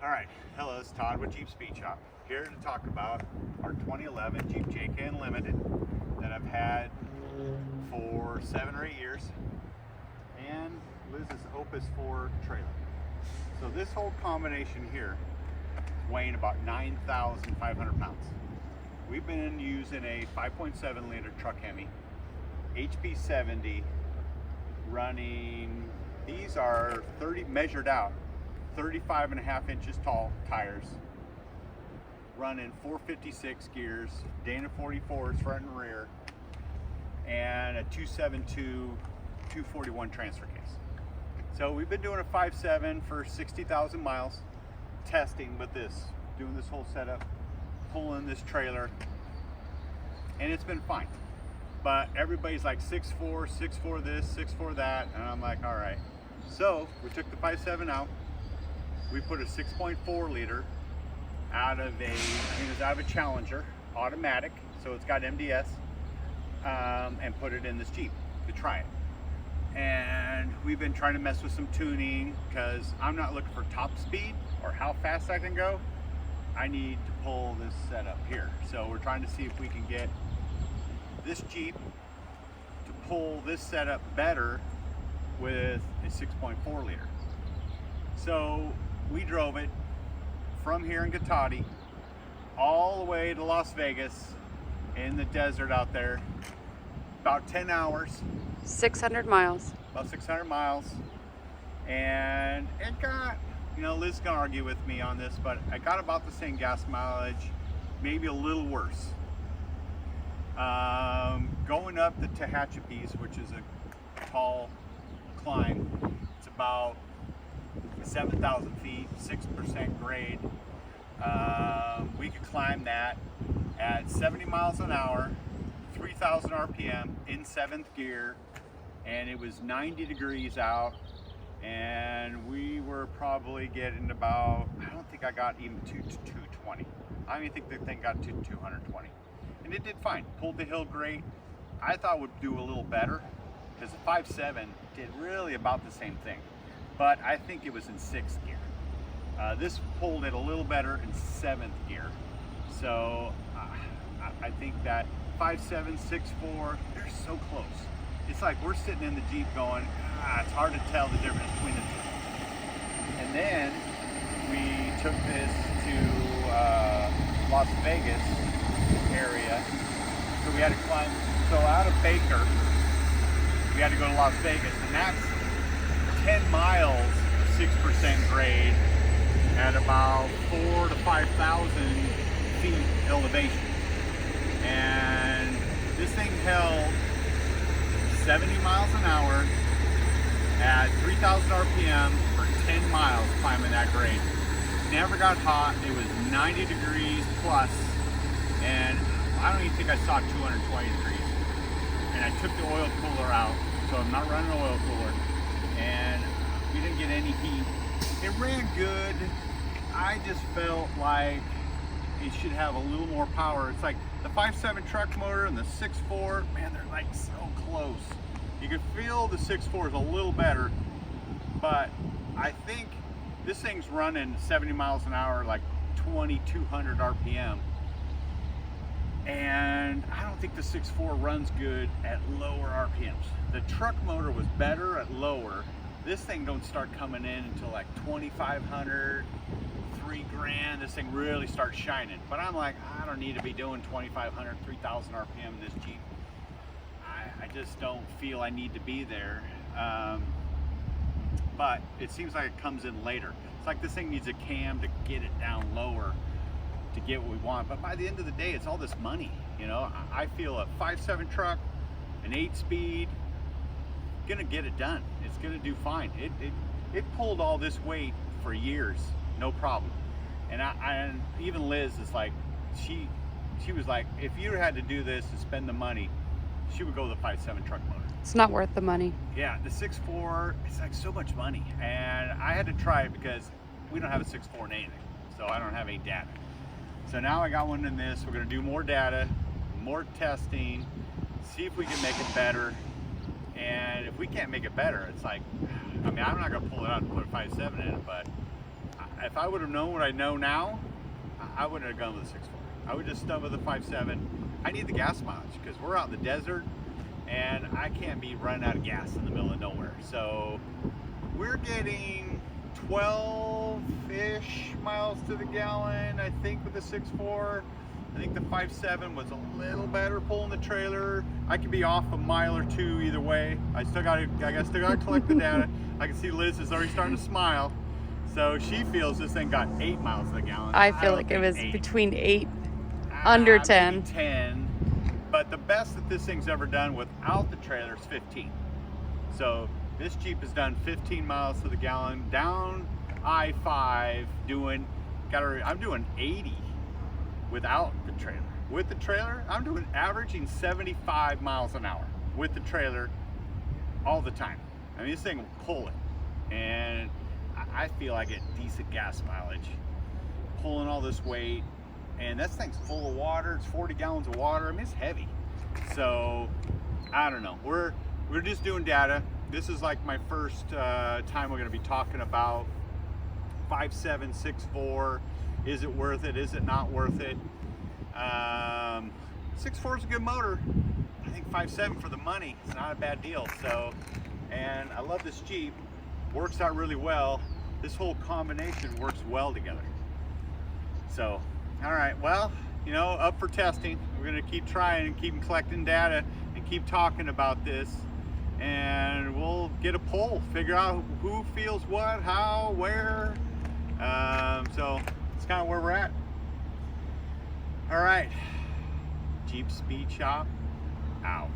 All right, hello, it's Todd with Jeep Speed Shop. Here to talk about our 2011 Jeep JKUR Limited that I've had for 7 or 8 years, and Liz's Opus 4 trailer. So this whole combination here is weighing about 9,500 pounds. We've been using a 5.7 liter Truck Hemi, HP 70, running, these are 30 measured out, 35.5 inches tall tires, running 456 gears, Dana 44s front and rear, and a 272 241 transfer case. So we've been doing a 5.7 for 60,000 miles, testing with this, doing this whole setup, pulling this trailer, and it's been fine. But everybody's like 6.4, 6.4 this, 6.4 that, and I'm like, all right. So we took the 5.7 out. We put a 6.4 liter out of a, I think it was out of a Challenger, automatic, so it's got MDS, and put it in this Jeep to try it. And we've been trying to mess with some tuning because I'm not looking for top speed or how fast I can go. I need to pull this setup here. So we're trying to see if we can get this Jeep to pull this setup better with a 6.4 liter. So we drove it from here in Gotati all the way to Las Vegas in the desert out there, about 10 hours. 600 miles. About 600 miles. And it got, you know, Liz can argue with me on this, but I got about the same gas mileage, maybe a little worse. Going up the Tehachapi's, which is a tall climb, it's about 7,000 feet, 6% grade. We could climb that at 70 miles an hour, 3,000 RPM in 7th gear, and it was 90 degrees out, and we were probably getting about, I don't think I got even to 220. I don't even think the thing got to 220. And it did fine, pulled the hill great. I thought it would do a little better because the 5.7 did really about the same thing, but I think it was in 6th gear. This pulled it a little better in 7th gear. So I think that 5.7, 6.4, they're so close. It's like we're sitting in the Jeep going, it's hard to tell the difference between the two. And then we took this to Las Vegas area. So we had to climb, so out of Baker, we had to go to Las Vegas, and that's 10 miles, 6% grade at about 4,000 to 5,000 feet elevation. And this thing held 70 miles an hour at 3,000 RPM for 10 miles climbing that grade. Never got hot. It was 90 degrees plus, and I don't even think I saw 220 degrees. And I took the oil cooler out, so I'm not running an oil cooler, and we didn't get any heat. It ran good. I just felt like it should have a little more power. It's like the 5.7 truck motor and the 6.4, man, they're like so close. You can feel the 6.4 is a little better, but I think this thing's running 70 miles an hour, like 2,200 RPM. And I don't think the 6.4 runs good at lower RPMs. The truck motor was better at lower. This thing don't start coming in until like 2,500, $3,000. This thing really starts shining. But I'm like, I don't need to be doing 2,500, 3,000 RPM in this Jeep. I just don't feel I need to be there. But it seems like it comes in later. It's like this thing needs a cam to get it down lower to get what we want. But by the end of the day, it's all this money. You know, I feel a 5.7 truck, an 8-speed, gonna get it done. It's gonna do fine. It pulled all this weight for years, no problem. And even Liz is like, she was like, if you had to do this and spend the money, she would go with the 5.7 truck motor. It's not worth the money. Yeah, the 6.4, it's like so much money. And I had to try it because we don't have a 6.4 in anything. So I don't have any data. So now I got one in this. We're gonna do more data, more testing, see if we can make it better. And if we can't make it better, it's like, I mean, I'm not gonna pull it out and put a 5.7 in it, but if I would have known what I know now, I wouldn't have gone with the 6.4. I would just stuck with the 5.7. I need the gas mileage because we're out in the desert and I can't be running out of gas in the middle of nowhere. So we're getting 12-ish miles to the gallon, I think, with the 6.4. I think the 5.7 was a little better pulling the trailer. I could be off a mile or two either way. I still got to collect the data. I can see Liz is already starting to smile. So she feels this thing got 8 miles to the gallon. I feel don't like it think was 8. between 8, under 10. Maybe 10. But the best that this thing's ever done without the trailer is 15. So this Jeep has done 15 miles to the gallon down I-5 I'm doing 80 without the trailer. With the trailer, I'm averaging 75 miles an hour with the trailer all the time. I mean, this thing will pull it. And I feel I get decent gas mileage pulling all this weight. And this thing's full of water. It's 40 gallons of water. I mean, it's heavy. So I don't know. We're just doing data. This is like my first time we're going to be talking about 5.7, 6.4. Is it worth it? Is it not worth it? 6.4 is a good motor. I think 5.7 for the money is not a bad deal. So, and I love this Jeep. Works out really well. This whole combination works well together. So, all right, well, you know, up for testing. We're gonna keep trying and keep collecting data and keep talking about this, and we'll get a poll, figure out who feels what, how, where. So it's kind of where we're at. All right, Jeep Speed Shop out.